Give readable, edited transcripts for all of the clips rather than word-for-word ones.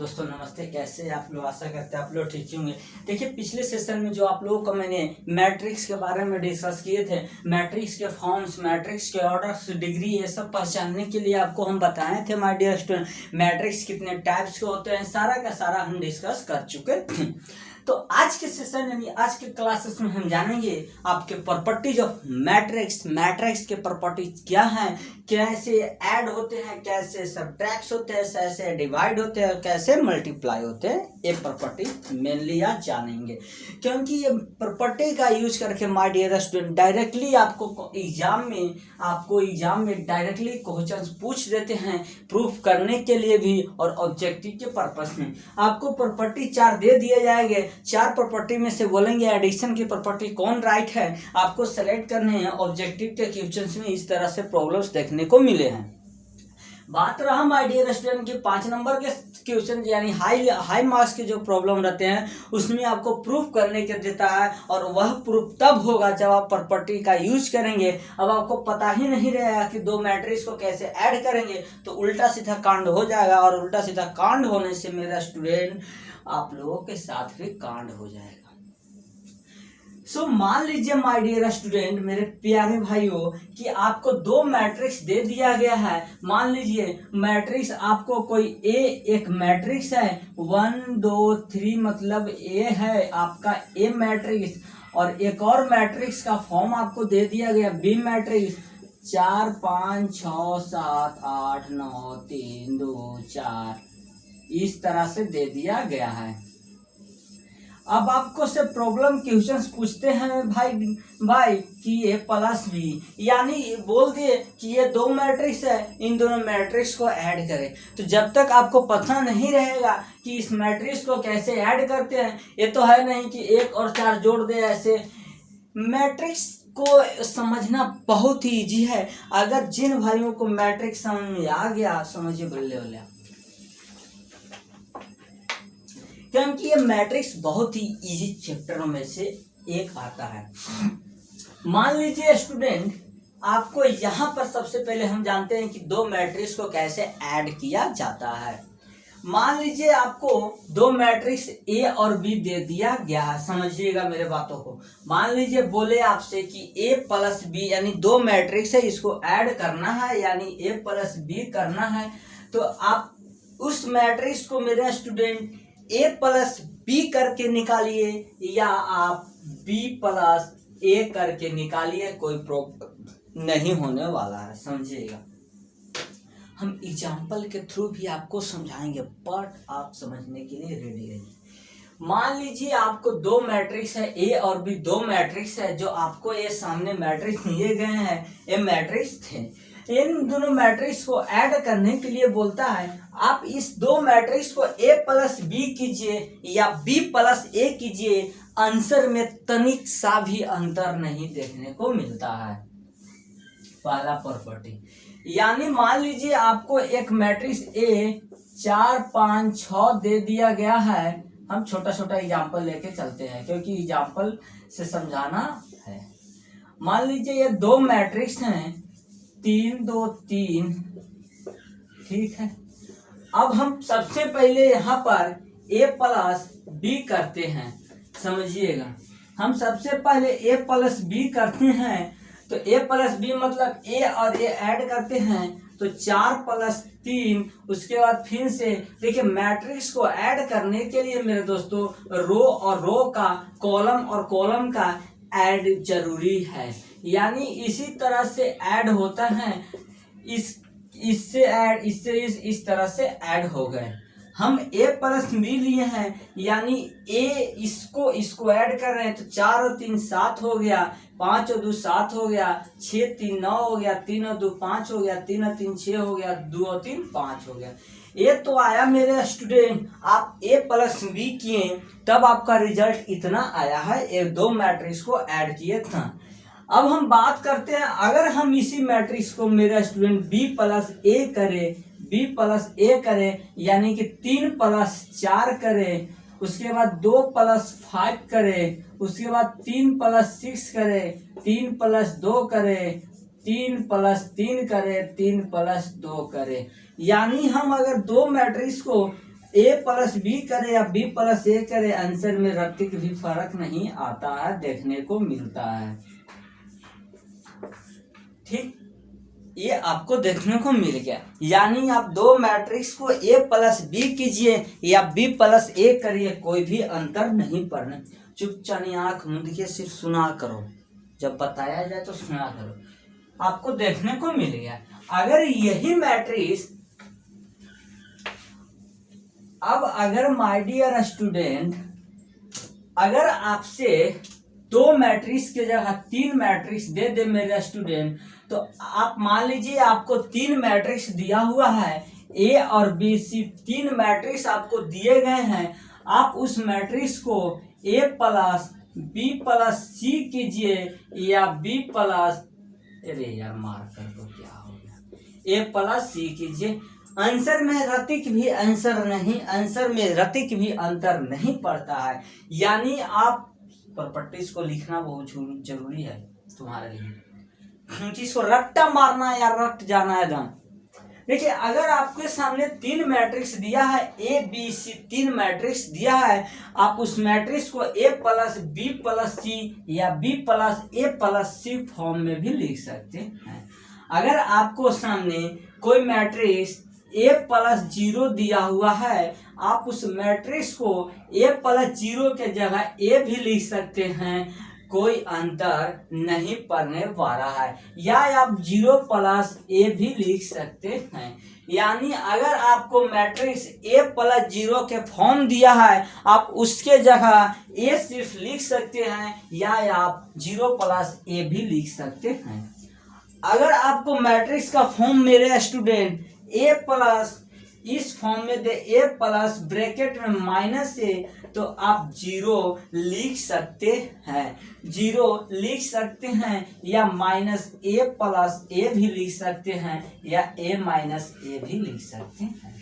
दोस्तों नमस्ते, कैसे हैं आप लोग। आशा करते हैं आप लोग ठीक ही होंगे। देखिए, पिछले सेशन में जो आप लोगों को मैंने मैट्रिक्स के बारे में डिस्कस किए थे, मैट्रिक्स के फॉर्म्स, मैट्रिक्स के ऑर्डर्स, डिग्री, ये सब पहचानने के लिए आपको हम बताए थे माय डियर स्टूडेंट। मैट्रिक्स कितने टाइप्स के होते हैं, सारा का सारा हम डिस्कस कर चुके थे। तो आज के सेशन यानी आज के क्लासेस में हम जानेंगे आपके प्रॉपर्टीज ऑफ मैट्रिक्स, मैट्रिक्स के प्रॉपर्टीज क्या हैं, कैसे ऐड होते हैं, कैसे सब्ट्रैक्ट होते हैं, कैसे डिवाइड होते हैं, कैसे मल्टीप्लाई होते हैं। ये प्रॉपर्टी मेनली आज जानेंगे, क्योंकि ये प्रॉपर्टी का यूज करके माय डियर स्टूडेंट डायरेक्टली आपको एग्जाम में डायरेक्टली क्वेश्चंस पूछ देते हैं, प्रूफ करने के लिए भी और ऑब्जेक्टिव के पर्पस में। आपको प्रॉपर्टी 4 दे दिए जाएंगे, 4 प्रॉपर्टी में से बोलेंगे एडिशन की प्रॉपर्टी कौन राइट है, आपको सेलेक्ट करने हैं। ऑब्जेक्टिव के क्वेश्चंस में इस तरह से प्रॉब्लम्स देखने को मिले हैं। बात रहा माय डियर स्टूडेंट के 5 नंबर के क्वेश्चन यानी हाई मार्क्स के जो प्रॉब्लम रहते हैं, उसमें आपको प्रूफ करने के देता है, और वह प्रूफ तब होगा जब आप प्रॉपर्टी का यूज करेंगे। अब आपको पता ही नहीं रहेगा कि 2 मैट्रिक्स को कैसे ऐड करेंगे, तो उल्टा सीधा कांड हो जाएगा, और उल्टा सीधा कांड होने से मेरा स्टूडेंट आप लोगों के साथ भी कांड हो जाएगा। सो मान लीजिए माय डियर स्टूडेंट, मेरे प्यारे भाइयों, कि आपको 2 मैट्रिक्स दे दिया गया है। मान लीजिए मैट्रिक्स आपको कोई एक मैट्रिक्स है 1 2 3, मतलब ए है आपका ए मैट्रिक्स, और एक और मैट्रिक्स का फॉर्म आपको दे दिया गया बी मैट्रिक्स 4 5 6 7 8 9 3 2 4, इस तरह से दे दिया गया है। अब आपको से प्रॉब्लम क्वेश्चंस पूछते हैं भाई कि ए प्लस बी, यानी बोल दिए कि ये 2 मैट्रिक्स है, इन दोनों मैट्रिक्स को ऐड करें। तो जब तक आपको पता नहीं रहेगा कि इस मैट्रिक्स को कैसे ऐड करते हैं, ये तो है नहीं कि 1 और 4 जोड़ दे। ऐसे मैट्रिक्स को समझना बहुत ही इजी है। अगर जिन भाइयों को मैट्रिक्स समझ में आ गया, समझिए बल्ले बल्ले, क्योंकि ये मैट्रिक्स बहुत ही इजी चैप्टरों में से एक आता है। मान लीजिए स्टूडेंट, आपको यहाँ पर सबसे पहले हम जानते हैं कि 2 मैट्रिक्स को कैसे ऐड किया जाता है। मान लीजिए आपको 2 मैट्रिक्स ए और बी दे दिया गया है। समझिएगा मेरे बातों को। मान लीजिए बोले आपसे कि ए प्लस बी यानी 2 मैट्रिक्स है, इसको ऐड करना है, यानी ए प्लस बी करना है। तो आप उस मैट्रिक्स को मेरे स्टूडेंट ए प्लस बी करके निकालिए, या आप बी प्लस ए करके निकालिए, कोई प्रॉब्लम नहीं होने वाला है। समझिएगा, हम एग्जाम्पल के थ्रू भी आपको समझाएंगे, बट आप समझने के लिए रेडी रहिए। मान लीजिए आपको 2 मैट्रिक्स है ए और बी, 2 मैट्रिक्स है जो आपको ये सामने मैट्रिक्स दिए गए हैं, ये मैट्रिक्स थे। इन दोनों मैट्रिक्स को ऐड करने के लिए बोलता है आप इस 2 मैट्रिक्स को ए प्लस बी कीजिए या बी प्लस ए कीजिए, आंसर में तनिक सा भी अंतर नहीं देखने को मिलता है। पहला प्रॉपर्टी, यानी मान लीजिए आपको एक मैट्रिक्स ए 4 5 6 दे दिया गया है। हम छोटा छोटा एग्जाम्पल लेके चलते हैं, क्योंकि एग्जाम्पल से समझाना है। मान लीजिए ये 2 मैट्रिक्स हैं 3 2 3, ठीक है। अब हम सबसे पहले यहाँ पर a प्लस बी करते हैं। समझिएगा, हम सबसे पहले a प्लस बी करते हैं, तो a प्लस बी मतलब a और a ऐड करते हैं, तो 4 प्लस 3। उसके बाद फिर से देखिए, मैट्रिक्स को ऐड करने के लिए मेरे दोस्तों रो और रो का, कॉलम और कॉलम का ऐड जरूरी है, यानी इसी तरह से ऐड होता है। इससे ऐड, इससे इस तरह से ऐड हो गए। हम a प्लस बी लिए हैं, यानी a इसको ऐड कर रहे हैं, तो 4 और 3 7 हो गया, 5 और 2 7 हो गया, 6 3 9 हो गया, 3 और 2 5 हो गया, 3 और 3 6 हो गया, 2 और 3 5 हो गया। ये तो आया मेरे स्टूडेंट, आप a प्लस बी किए तब आपका रिजल्ट इतना आया है, ये 2 मैट्रिक्स को ऐड किए था। अब हम बात करते हैं, अगर हम इसी मैट्रिक्स को मेरा स्टूडेंट b प्लस ए करें, यानी कि 3 प्लस 4 करें, उसके बाद 2 प्लस 5 करें, उसके बाद 3 प्लस 6 करें, 3 प्लस 2 करें, 3 प्लस 3 करें, 3 प्लस 2 करें, यानी हम अगर 2 मैट्रिक्स को ए प्लस बी करे या बी प्लस ए करे, आंसर में रत्तिक भी फर्क नहीं आता है, देखने को मिलता है। ठीक, ये आपको देखने को मिल गया। यानी आप दो मैट्रिक्स को ए प्लस बी कीजिए या बी प्लस ए करिए, कोई भी अंतर नहीं पड़ना। चुपचाप आंख मूंद के सिर्फ सुना करो, जब बताया जाए तो सुना करो, आपको देखने को मिल गया। अगर यही मैट्रिक्स अब अगर माय डियर स्टूडेंट, अगर आपसे दो मैट्रिक्स के जगह तीन मैट्रिक्स दे दे मेरे स्टूडेंट, तो आप मान लीजिए आपको तीन मैट्रिक्स दिया हुआ है, ए और बी सी तीन मैट्रिक्स आपको दिए गए हैं। आप उस मैट्रिक्स को ए प्लस बी प्लस सी कीजिए या बी प्लस, अरे यार मार कर तो क्या हो गया, ए प्लस सी कीजिए। आंसर में रतिक भी अंतर नहीं पड़ता है। यानी आप प्रॉपर्टीज को लिखना बहुत जरूरी है तुम्हारे लिए, क्योंकि इसको रट्टा मारना या रट जाना है दम। देखिए, अगर आपके सामने तीन मैट्रिक्स दिया है, ए बी सी तीन मैट्रिक्स दिया है, आप उस मैट्रिक्स को ए प्लस बी प्लस सी या B plus A plus C form में भी लिख सकते हैं। अगर आपको सामने कोई मैट्रिक्स ए प्लस 0 दिया हुआ है, आप उस मैट्रिक्स को ए प्लस 0 के जगह ए भी लिख सकते हैं, कोई अंतर नहीं पड़ने वाला है। या आप 0 प्लस ए भी लिख सकते हैं। यानी अगर आपको मैट्रिक्स ए प्लस 0 के फॉर्म दिया है, आप उसके जगह ए सिर्फ लिख सकते हैं या आप 0 प्लस ए भी लिख सकते हैं। अगर आपको मैट्रिक्स का फॉर्म मेरे स्टूडेंट ए प्लस इस फॉर्म में दे, ए प्लस ब्रैकेट में माइनस ए, तो आप 0 लिख सकते हैं, 0 लिख सकते हैं या माइनस ए प्लस ए भी लिख सकते हैं या ए माइनस ए भी लिख सकते हैं।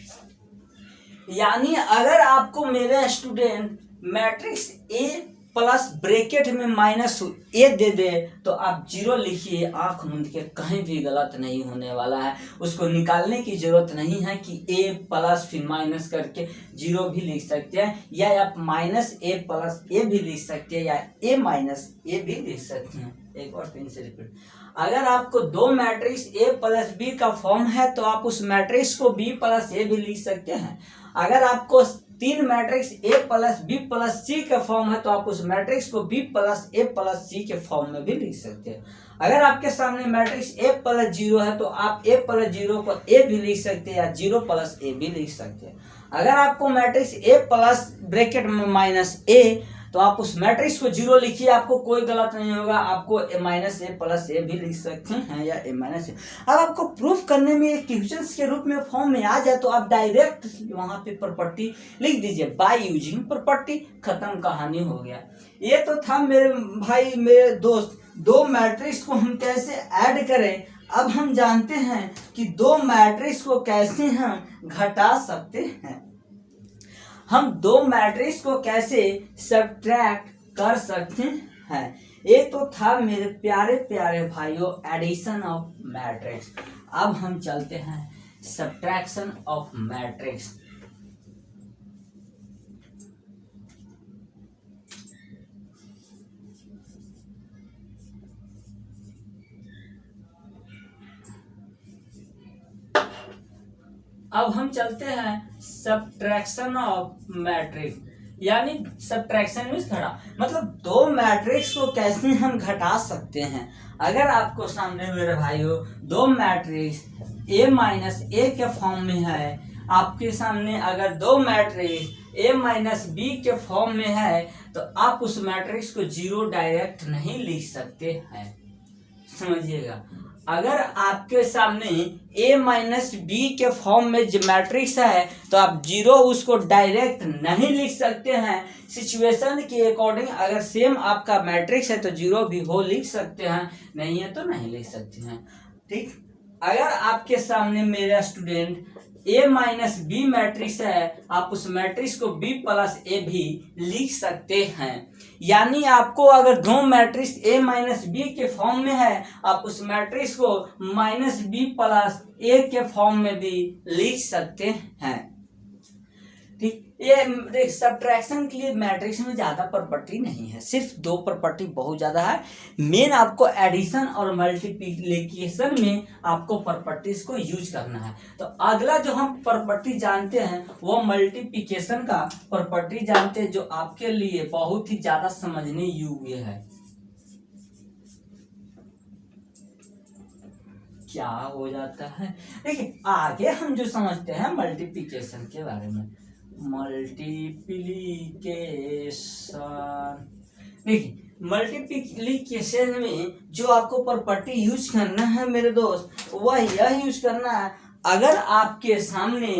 यानी अगर आपको मेरे student matrix A plus bracket में माइनस ए दे दे, तो आप 0 लिखिए, आंख मूंद के, कहीं भी गलत नहीं होने वाला है। उसको निकालने की जरूरत नहीं है कि ए प्लस फिर माइनस करके 0 भी लिख सकते हैं, या आप माइनस ए प्लस ए भी लिख सकते हैं या ए माइनस ए भी लिख सकते हैं। एक और फिर से रिपीट, अगर आपको दो मैट्रिक्स ए प्लस बी का फॉर्म है, तो आप उस मैट्रिक्स को बी प्लस ए भी लिख सकते हैं। अगर आपको तीन matrix A plus B plus C का फॉर्म है, तो आप उस मैट्रिक्स को B plus A plus C के फॉर्म में भी लिख सकते हैं। अगर आपके सामने मैट्रिक्स ए प्लस 0 है, तो आप ए प्लस 0 को ए भी लिख सकते हैं या 0 प्लस ए भी लिख सकते हैं। अगर आपको मैट्रिक्स ए प्लस ब्रैकेट में माइनस ए, तो आप उस मैट्रिक्स को 0 लिखिए, आपको कोई गलत नहीं होगा। आपको ए माइनस ए प्लस ए भी लिख सकते हैं या ए माइनस ए। अब आपको प्रूफ करने में इक्वेशंस के रूप में फॉर्म में आ जाए, तो आप डायरेक्ट वहां पे प्रॉपर्टी लिख दीजिए, बाय यूजिंग प्रॉपर्टी, खत्म, कहानी हो गया। ये तो था मेरे भाई, मेरे दोस्त, दो मैट्रिक्स को हम कैसे ऐड करें। अब हम जानते हैं कि दो मैट्रिक्स को कैसे हम घटा सकते हैं, हम दो मैट्रिक्स को कैसे सब्ट्रैक्ट कर सकते हैं। ये तो था मेरे प्यारे प्यारे भाइयों एडिशन ऑफ मैट्रिक्स। अब हम चलते हैं सब्ट्रैक्शन ऑफ मैट्रिक्स। अब हम चलते हैं सब्ट्रैक्शन ऑफ मैट्रिक्स, यानी सब्ट्रैक्शन मींस घटा, मतलब दो मैट्रिक्स को कैसे हम घटा सकते हैं। अगर आपको सामने मेरे भाइयों दो मैट्रिक्स ए माइनस ए के फॉर्म में है, आपके सामने अगर दो मैट्रिक्स ए माइनस बी के फॉर्म में है, तो आप उस मैट्रिक्स को 0 डायरेक्ट नहीं लिख सकते हैं, समझिएगा। अगर आपके सामने a माइनस बी के फॉर्म में जो मैट्रिक्स है, तो आप 0 उसको डायरेक्ट नहीं लिख सकते हैं। सिचुएशन के अकॉर्डिंग अगर सेम आपका मैट्रिक्स है तो 0 भी हो लिख सकते हैं, नहीं है तो नहीं लिख सकते हैं। ठीक, अगर आपके सामने मेरा student a minus B matrix है, आप उस मैट्रिक्स को b प्लस ए भी लिख सकते हैं। यानी आपको अगर दो मैट्रिक्स a माइनस बी के फॉर्म में है, आप उस मैट्रिक्स को माइनस बी प्लस ए के फॉर्म में भी लिख सकते हैं। ठीक, ये सब्ट्रैक्शन के लिए मैट्रिक्स में ज़्यादा प्रॉपर्टी नहीं है, सिर्फ 2 प्रॉपर्टी बहुत ज़्यादा है। मेन आपको एडिशन और मल्टीप्लिकेशन में आपको प्रॉपर्टीज को यूज करना है। तो अगला जो हम प्रॉपर्टी जानते हैं वो मल्टीप्लिकेशन का प्रॉपर्टी जानते हैं, जो आपके लिए बहुत ही ज़्यादा समझने योग्य है। क्या हो जाता है, देखिए आगे हम जो समझते हैं मल्टीप्लिकेशन के बारे में। मल्टीप्लिकेशन, देखिए मल्टीप्लिकेशन में जो आपको प्रॉपर्टी यूज करना है मेरे दोस्त, वह यह यूज करना है, अगर आपके सामने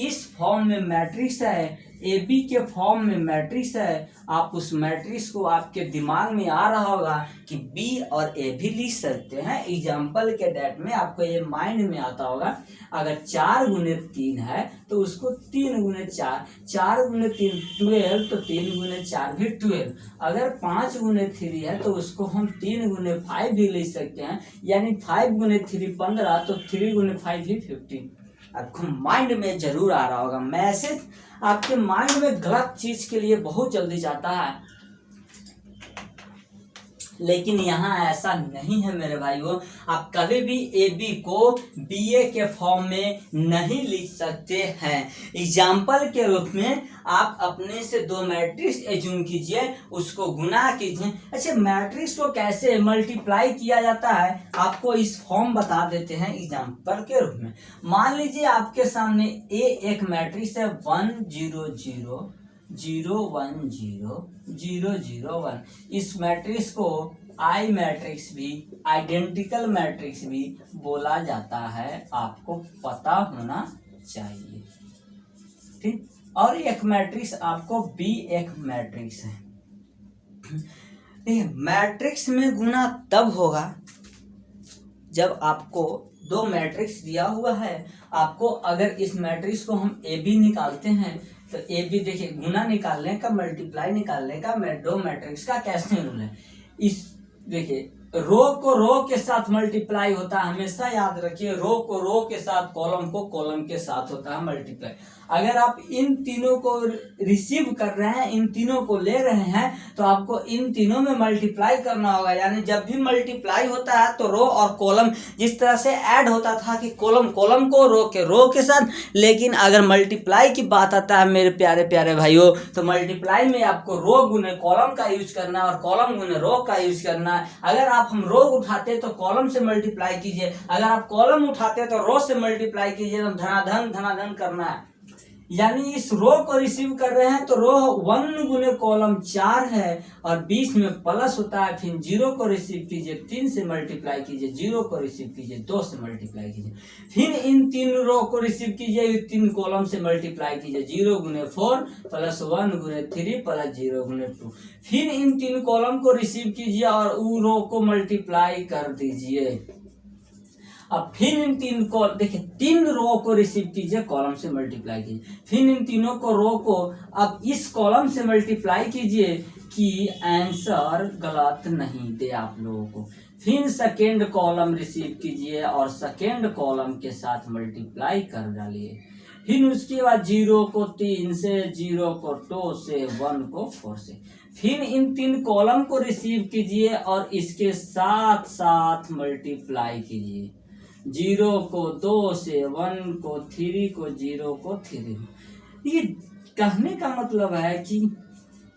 इस फॉर्म में मैट्रिक्स है, ए बी के फॉर्म में मैट्रिक्स है, आप उस मैट्रिक्स को आपके दिमाग में आ रहा होगा कि बी और ए भी लिख सकते हैं। एग्जाम्पल के डेट में आपको ये माइंड में आता होगा, अगर 4 गुने 3 है तो उसको 3 गुने 4, 4 गुने 3 12, तो 3 गुने 4 भी 12। अगर 5 गुने 3 है तो उसको हम 3 गुने 5 भी लिख सकते हैं, यानी 5 गुने 3 15, तो 3 गुने 5 भी 15। आपको माइंड में जरूर आ रहा होगा, मैसेज आपके माइंड में गलत चीज के लिए बहुत जल्दी जाता है, लेकिन यहाँ ऐसा नहीं है मेरे भाइयों। आप कभी भी ए बी को बी ए के फॉर्म में नहीं लिख सकते हैं। एग्जाम्पल के रूप में आप अपने से 2 मैट्रिक्स एज्यूम कीजिए, उसको गुना कीजिए। अच्छा, मैट्रिक्स को कैसे मल्टीप्लाई किया जाता है आपको इस फॉर्म बता देते हैं एग्जाम्पल के रूप में। मान लीजिए आपके सामने ए एक मैट्रिक्स है 1 0 0 0 1 0 0 0 1। इस मैट्रिक्स को आई मैट्रिक्स भी, आइडेंटिकल मैट्रिक्स भी बोला जाता है, आपको पता होना चाहिए। ठीक, और एक मैट्रिक्स आपको बी एक मैट्रिक्स है। देखिए मैट्रिक्स में गुना तब होगा जब आपको 2 मैट्रिक्स दिया हुआ है, आपको अगर इस मैट्रिक्स को हम ए बी निकालते हैं तो ए बी, देखिए गुना निकालने का, मल्टीप्लाई निकालने का 2 मैट्रिक्स का कैसे रूल है। इस देखिए रो को रो के साथ मल्टीप्लाई होता है, हमेशा याद रखिए, रो को रो के साथ, कॉलम को कॉलम के साथ होता है मल्टीप्लाई। अगर आप इन तीनों को रिसीव कर रहे हैं, इन तीनों को ले रहे हैं, तो आपको इन तीनों में मल्टीप्लाई करना होगा। यानी जब भी मल्टीप्लाई होता है तो रो और कॉलम जिस तरह से ऐड होता था कि कॉलम कॉलम को रो के साथ, लेकिन अगर मल्टीप्लाई की बात आता है मेरे प्यारे प्यारे भाइयों, तो मल्टीप्लाई में आपको रो गुने कॉलम का यूज करना है और कॉलम गुने रो का यूज करना है। अगर हम रो उठाते तो कॉलम से मल्टीप्लाई कीजिए, अगर आप कॉलम उठाते तो रो से मल्टीप्लाई कीजिए, तो धनाधन करना है। यानी इस रो को रिसीव कर रहे हैं तो रो 1 गुने कॉलम 4 है और बीच में प्लस होता है, फिर 0 को रिसीव कीजिए, 3 से मल्टीप्लाई कीजिए, 0 को रिसीव कीजिए, 2 से मल्टीप्लाई कीजिए, फिर इन 3 रो को रिसीव कीजिए, 3 कॉलम से मल्टीप्लाई कीजिए, 0 गुने 4 प्लस 1 गुने 3 प्लस 0 गुने 2, फिर इन 3 कॉलम को रिसीव कीजिए और उ रो को मल्टीप्लाई कर दीजिए। अब फिर इन 3 को देखिए, 3 रो को रिसीव कीजिए, कॉलम से मल्टीप्लाई कीजिए, फिर इन तीनों को रो को अब इस कॉलम से मल्टीप्लाई कीजिए कि आंसर गलत नहीं दे आप लोगों को। फिर सेकेंड कॉलम रिसीव कीजिए और सेकेंड कॉलम के साथ मल्टीप्लाई कर डालिए। फिर उसके बाद 0 को 3 से, 0 को 2 से, 1 को 4 से, फिर इन 3 कॉलम को रिसीव कीजिए और इसके साथ साथ मल्टीप्लाई कीजिए। 0 को 2 से, 1 को 3 को, 0 को 3। ये कहने का मतलब है कि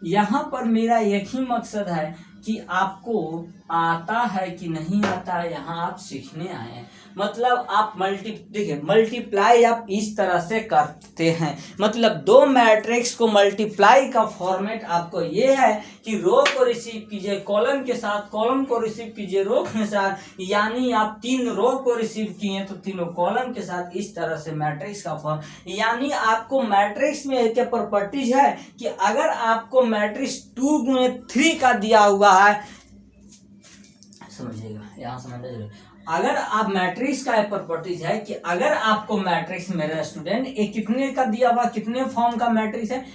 यहाँ पर मेरा एक ही मकसद है कि आपको आता है कि नहीं आता है, यहाँ आप सीखने आए हैं। मतलब आप देखिए मल्टीप्लाई आप इस तरह से करते हैं, मतलब 2 मैट्रिक्स को मल्टीप्लाई का फॉर्मेट आपको ये है कि रो को रिसीव कीजिए कॉलम के साथ, कॉलम को रिसीव कीजिए रो के साथ, यानी आप 3 रो को रिसीव किए तो तीनों कॉलम के साथ, इस तरह से मैट्रिक्स का फॉर्म। यानी आपको मैट्रिक्स में एक प्रॉपर्टीज है कि अगर आपको मैट्रिक्स 2 गुने 3 का दिया हुआ है, समझिएगा यहाँ समझना, अगर आप मैट्रिक्स का एक प्रॉपर्टीज है कि अगर आपको मैट्रिक्स, मेरा स्टूडेंट, एक कितने का दिया हुआ, कितने फॉर्म का मैट्रिक्स है,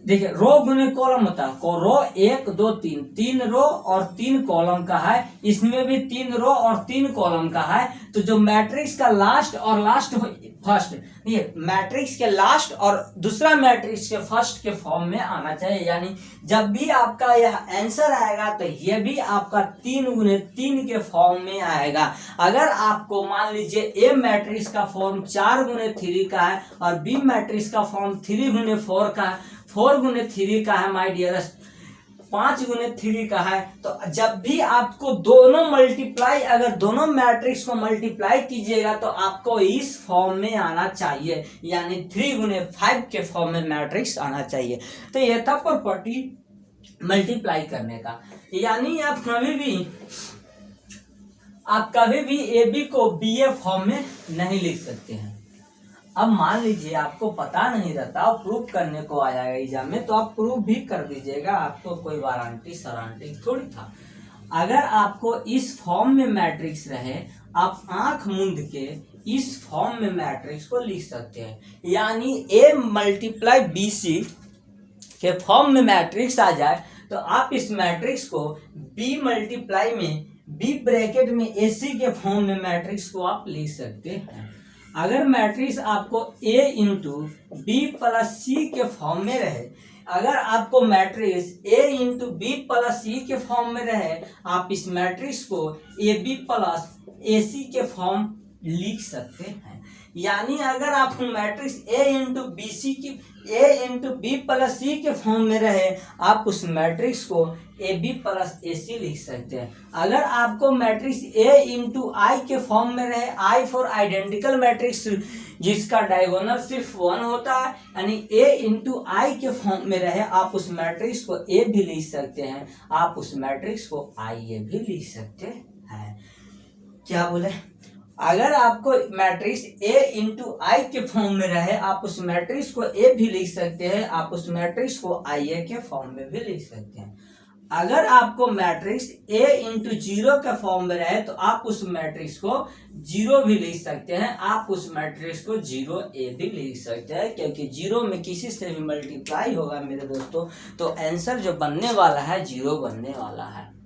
देखिए रो गुने कॉलम होता है, को रो 1 2 3, 3 रो और 3 कॉलम का है, इसमें भी 3 रो और 3 कॉलम का है। तो जो मैट्रिक्स का लास्ट और लास्ट फर्स्ट, ये मैट्रिक्स के लास्ट और दूसरा मैट्रिक्स के फर्स्ट के फॉर्म में आना चाहिए। यानी जब भी आपका यह आंसर आएगा तो यह भी आपका 3 गुने 3 के फॉर्म में आएगा। अगर आपको मान लीजिए ए मैट्रिक्स का फॉर्म 4 गुने 3 का है और बी मैट्रिक्स का फॉर्म 3 गुने 4 का है, 4 गुने 3 का है माय डियरेस्ट, 5 गुने 3 का है। तो जब भी आपको दोनों मल्टीप्लाई, अगर दोनों मैट्रिक्स को मल्टीप्लाई कीजिएगा तो आपको इस फॉर्म में आना चाहिए, यानी 3 गुने 5 के फॉर्म में मैट्रिक्स आना चाहिए। तो यह था प्रॉपर्टी मल्टीप्लाई करने का। यानी आप कभी भी ए बी को बी ए फॉर्म में नहीं लिख सकते हैं। अब मान लीजिए आपको पता नहीं रहता और प्रूफ करने को आ जाएगा एग्जाम में, तो आप प्रूफ भी कर दीजिएगा, आपको कोई वारंटी सरांटी थोड़ी था। अगर आपको इस फॉर्म में मैट्रिक्स रहे, आप आंख मूंद के इस फॉर्म में मैट्रिक्स को लिख सकते हैं। यानी ए मल्टीप्लाई बी सी के फॉर्म में मैट्रिक्स आ जाए तो आप इस मैट्रिक्स को बी मल्टीप्लाई में बी ब्रैकेट में ए सी के फॉर्म में मैट्रिक्स को आप लिख सकते हैं। अगर मैट्रिक्स आपको A into B plus C के फॉर्म में रहे, अगर आपको matrix A into B plus C के फॉर्म में रहे, आप इस मैट्रिक्स को ए बी प्लस ए सी के फॉर्म लिख सकते हैं। यानी अगर आपको matrix A into B C की A into B plus C के फॉर्म में रहे, आप उस मैट्रिक्स को ए बी प्लस ए सी लिख सकते हैं। अगर आपको मैट्रिक्स ए इंटू आई के फॉर्म में रहे, आई फॉर आइडेंटिकल मैट्रिक्स जिसका डायगोनल सिर्फ 1 होता है, यानी ए इंटू आई के फॉर्म में रहे, आप उस मैट्रिक्स को ए भी लिख सकते हैं, आप उस मैट्रिक्स को आई ए भी लिख सकते हैं। क्या बोले? अगर आपको मैट्रिक्स ए इंटू आई के फॉर्म में रहे, आप उस मैट्रिक्स को ए भी लिख सकते हैं, आप उस मैट्रिक्स को आई ए के फॉर्म में भी लिख सकते हैं। अगर आपको मैट्रिक्स ए इंटू 0 के फॉर्म में रहे तो आप उस मैट्रिक्स को 0 भी लिख सकते हैं, आप उस मैट्रिक्स को 0 ए भी लिख सकते हैं, क्योंकि 0 में किसी से भी मल्टीप्लाई होगा मेरे दोस्तों तो आंसर जो बनने वाला है 0 बनने वाला है।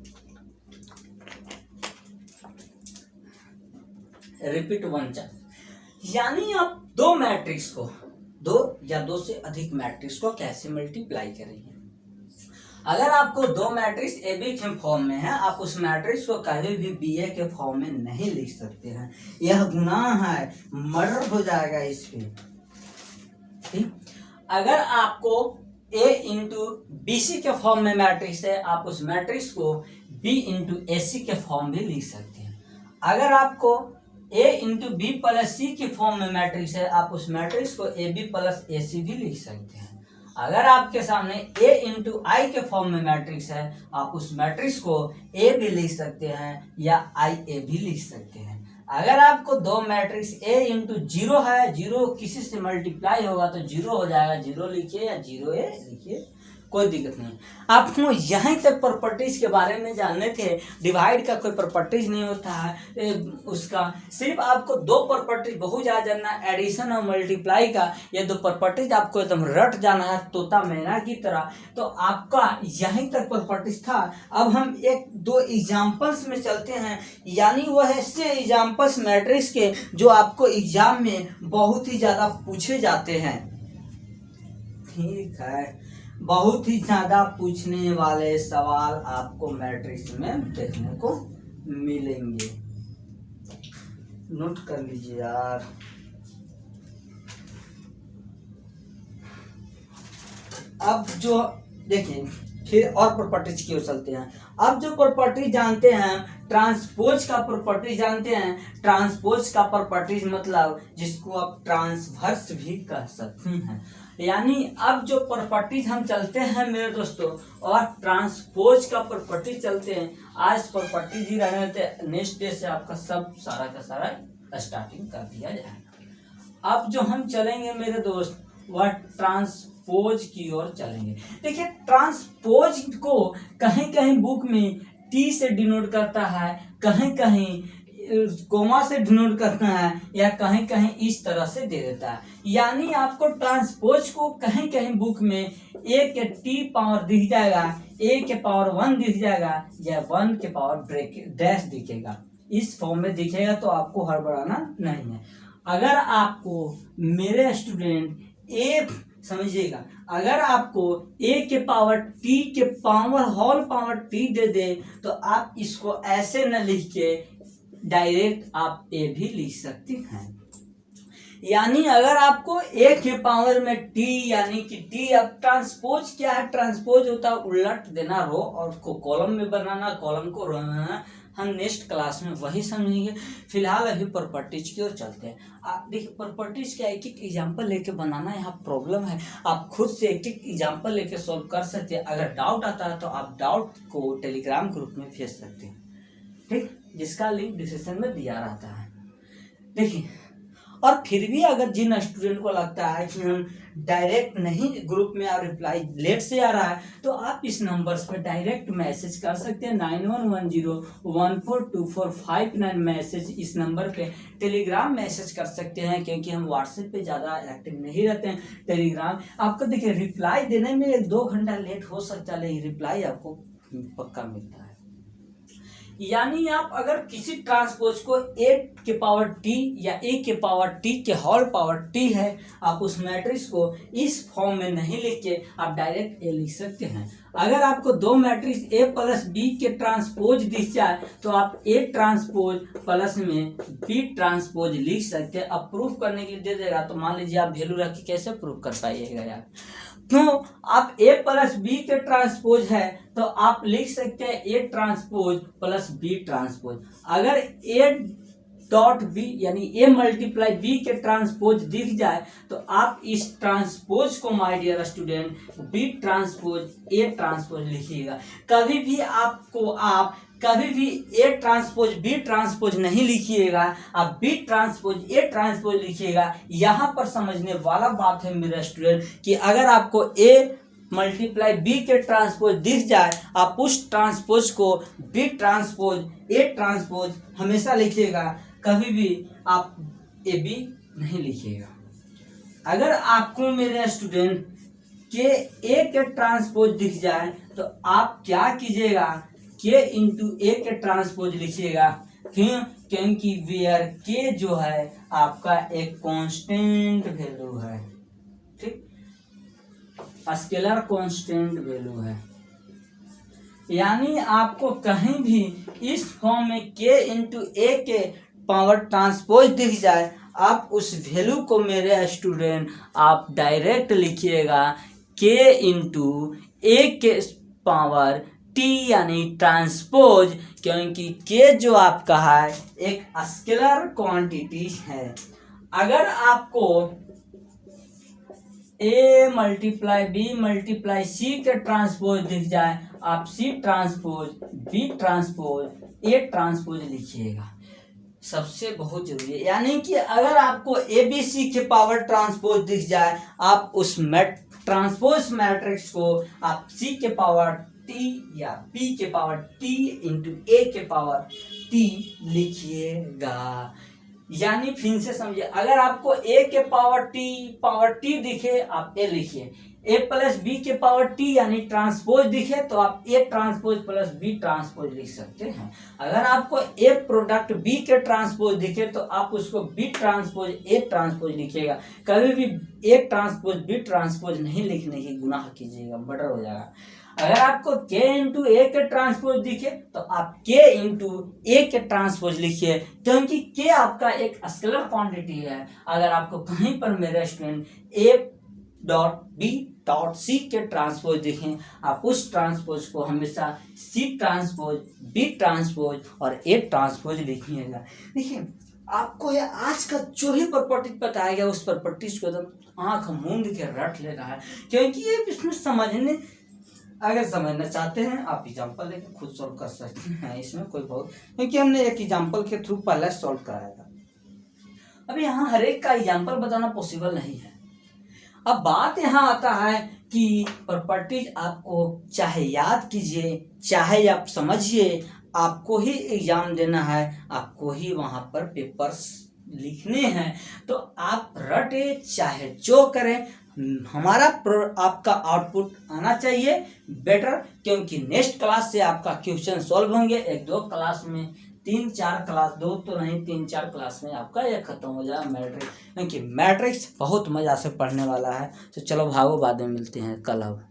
Repeat 1 chance. यानी आप दो मैट्रिक्स को, दो या दो से अधिक मैट्रिक्स को कैसे मल्टीप्लाई करेंगे। अगर आपको दो मैट्रिक्स ए बी के फॉर्म में है, आप उस मैट्रिक्स को कभी भी बी ए के फॉर्म में नहीं लिख सकते हैं, यह गुनाह है, मर्डर हो जाएगा इस पे। ठीक, अगर आपको ए इंटू बी सी के फॉर्म में मैट्रिक्स है, आप उस मैट्रिक्स को बी इंटू ए सी के फॉर्म में लिख सकते हैं। अगर आपको A into B plus C के फॉर्म में मैट्रिक्स है, आप उस मैट्रिक्स को ए बी प्लस ए सी भी लिख सकते हैं। अगर आपके सामने ए इंटू आई के फॉर्म में मैट्रिक्स है, आप उस मैट्रिक्स को ए भी लिख सकते हैं या आई ए भी लिख सकते हैं। अगर आपको दो मैट्रिक्स ए इंटू 0 है, 0 किसी से मल्टीप्लाई होगा तो 0 हो जाएगा, 0 लिखिए या 0 ए लिखिए, कोई दिक्कत नहीं। आपको यहीं तक प्रॉपर्टीज के बारे में जानने थे। डिवाइड का कोई प्रॉपर्टीज नहीं होता है उसका, सिर्फ आपको दो प्रॉपर्टीज बहुत ज़्यादा जानना है, एडिशन और मल्टीप्लाई का। ये दो प्रॉपर्टीज आपको एकदम रट जाना है तोता मैना की तरह। तो आपका यहीं तक प्रॉपर्टीज था। अब हम एक दो एग्जाम्पल्स में चलते हैं, यानी वह ऐसे एग्जाम्पल्स मैट्रिक्स के जो आपको एग्जाम में बहुत ही ज़्यादा पूछे जाते हैं। ठीक है, बहुत ही ज्यादा पूछने वाले सवाल आपको मैट्रिक्स में देखने को मिलेंगे, नोट कर लीजिए यार। अब जो देखिए फिर और प्रॉपर्टीज की ओर चलते हैं। अब जो प्रॉपर्टी जानते हैं, ट्रांसपोज का प्रॉपर्टी जानते हैं। ट्रांसपोज का प्रॉपर्टीज मतलब जिसको आप ट्रांसवर्स भी कह सकते हैं। यानी अब जो प्रॉपर्टीज हम चलते हैं मेरे दोस्तों, और ट्रांसपोज का प्रॉपर्टी चलते हैं। आज प्रॉपर्टीज ही रहने थे, नेक्स्ट डे से आपका सब सारा का सारा स्टार्टिंग कर दिया जाएगा। अब जो हम चलेंगे मेरे दोस्त वह ट्रांसपोज की ओर चलेंगे। देखिए ट्रांसपोज को कहीं कहीं बुक में टी से डिनोट करता है, कहीं कहीं कोमा से डिनोट करना है या कहीं कहीं इस तरह से दे देता है। यानी आपको ट्रांसपोज को कहीं कहीं बुक में ए के टी पावर दिख जाएगा, ए के पावर 1 दिख जाएगा या 1 के पावर डैश दिखेगा। इस फॉर्म में दिखेगा तो आपको हड़बड़ाना नहीं है। अगर आपको मेरे स्टूडेंट ए समझिएगा, अगर आपको ए के पावर टी के पावर होल पावर टी दे दे तो आप इसको ऐसे न लिख के डायरेक्ट आप ए भी लिख सकते हैं। यानी अगर आपको ए के पावर में टी यानी कि टी, अब ट्रांसपोज क्या है? ट्रांसपोज होता है उलट देना, रो और को कॉलम में बनाना, कॉलम को रो में बनाना। हम नेक्स्ट क्लास में वही समझेंगे। फिलहाल अभी प्रॉपर्टीज की ओर चलते हैं। आप देखिए प्रॉपर्टीज का एक एक एग्जांपल लेके बनाना यहाँ प्रॉब्लम है। आप खुद से एक एक एग्जांपल लेके सॉल्व कर सकते हैं। अगर डाउट आता है तो आप डाउट को टेलीग्राम ग्रुप में भेज सकते हैं, ठीक, जिसका लिंक डिस्क्रिप्शन में दिया रहता है। देखिए, और फिर भी अगर जिन स्टूडेंट को लगता है कि हम डायरेक्ट नहीं ग्रुप में और रिप्लाई लेट से आ रहा है तो आप इस नंबर्स पे डायरेक्ट मैसेज कर सकते हैं। 9110142459 मैसेज इस नंबर पे टेलीग्राम मैसेज कर सकते हैं, क्योंकि हम व्हाट्सएप पे ज़्यादा एक्टिव नहीं रहते हैं। टेलीग्राम आपको देखिए रिप्लाई देने में 1-2 घंटा लेट हो सकता है, लेकिन रिप्लाई आपको पक्का मिलता है। यानी आप अगर किसी ट्रांसपोज को ए के पावर टी या ए के पावर टी के होल पावर टी है, आप उस मैट्रिक्स को इस फॉर्म में नहीं लिख के आप डायरेक्ट ए लिख सकते हैं। अगर आपको 2 मैट्रिक्स ए प्लस बी के ट्रांसपोज दिख जाए तो आप ए ट्रांसपोज प्लस में बी ट्रांसपोज लिख सकते हैं। अब प्रूफ करने के लिए दे देगा तो मान लीजिए आप वैल्यू रख के कैसे प्रूफ कर पाइएगा यार? क्यों? आप ए प्लस बी के ट्रांसपोज है तो आप लिख सकते हैं A transpose plus B transpose. अगर ए डॉट बी यानी ए मल्टीप्लाई बी के ट्रांसपोज दिख जाए तो आप इस ट्रांसपोज को my dear student B transpose A transpose लिखिएगा। कभी भी कभी भी ए ट्रांसपोज बी ट्रांसपोज नहीं लिखिएगा, आप बी ट्रांसपोज ए ट्रांसपोज लिखिएगा। यहाँ पर समझने वाला बात है मेरे स्टूडेंट कि अगर आपको ए मल्टीप्लाई बी के ट्रांसपोज दिख जाए आप उस ट्रांसपोज को बी ट्रांसपोज ए ट्रांसपोज हमेशा लिखिएगा, कभी भी आप ए बी नहीं लिखिएगा। अगर आपको मेरे स्टूडेंट के ए के ट्रांसपोज दिख जाए तो आप क्या कीजिएगा, के इंटू ए के ट्रांसपोज लिखिएगा। क्यों? क्योंकि वेयर के जो है आपका एक कांस्टेंट वैल्यू है, ठीक, स्केलर कांस्टेंट वैल्यू है। यानी आपको कहीं भी इस फॉर्म में के इंटू ए के पावर ट्रांसपोज दिख जाए आप उस वैल्यू को मेरे स्टूडेंट आप डायरेक्ट लिखिएगा के इंटू ए के पावर टी यानी ट्रांसपोज, क्योंकि के जो आपका है एक स्केलर क्वांटिटी है। अगर आपको A multiply B multiply C के ट्रांसपोज दिख जाए आप C transpose B transpose A transpose लिखिएगा। सबसे बहुत जरूरी है, यानी कि अगर आपको ए बी सी के पावर ट्रांसपोज दिख जाए आप उस ट्रांसपोज मैट्रिक्स को आप सी के पावर टी या पी के पावर टी इंटू ए के पावर टी लिखिएगा। यानी फिर से समझिए, अगर आपको ए के पावर टी दिखे आप ए लिखिए, ए प्लस बी के पावर टी यानी ट्रांसपोज दिखे तो आप A transpose plus B transpose लिख सकते हैं। अगर आपको ए प्रोडक्ट बी के ट्रांसपोज दिखे तो आप उसको बी ट्रांसपोज ए ट्रांसपोज लिखिएगा। कभी भी ए ट्रांसपोज बी ट्रांसपोज नहीं लिखने की गुनाह कीजिएगा, मर्डर हो जाएगा। अगर आपको के इंटू ए के ट्रांसपोज दिखे तो आप के इंटू ए के ट्रांसपोज लिखिए, क्योंकि के आपका एक स्केलर क्वांटिटी है। अगर आपको कहीं पर मेरे student A dot B dot C के ट्रांसपोज देखें आप उस ट्रांसपोज को हमेशा सी ट्रांसपोज बी ट्रांसपोज और ए ट्रांसपोज लिखिएगा। देखिए आपको ये आज का जो ही प्रॉपर्टी बताया गया उस प्रॉपर्टीज को एकदम आंख मूंद के रट लेना है, क्योंकि ये इसमें समझने अगर समझना चाहते हैं आप एग्जाम्पल लेकर खुद सॉल्व कर सकते हैं। इसमें कोई बहुत, क्योंकि हमने एक एग्जाम्पल के थ्रू पहले सॉल्व कराया था। अब यहाँ हर एक का एग्जाम्पल बताना पॉसिबल नहीं है। अब बात यहाँ आता है कि प्रॉपर्टीज आपको चाहे याद कीजिए चाहे आप समझिए, आपको ही एग्जाम देना है, आपको ही वहाँ पर पेपर्स लिखने हैं, तो आप रटे चाहे जो करें, हमारा आपका आउटपुट आना चाहिए बेटर, क्योंकि नेक्स्ट क्लास से आपका क्वेश्चन सॉल्व होंगे। 1-2 क्लास में, 3-4 क्लास, 2 तो नहीं 3-4 क्लास में आपका ये खत्म हो जाएगा मैट्रिक्स, क्योंकि मैट्रिक्स बहुत मज़ा से पढ़ने वाला है। तो चलो भागो, बाद में मिलते हैं कल। अब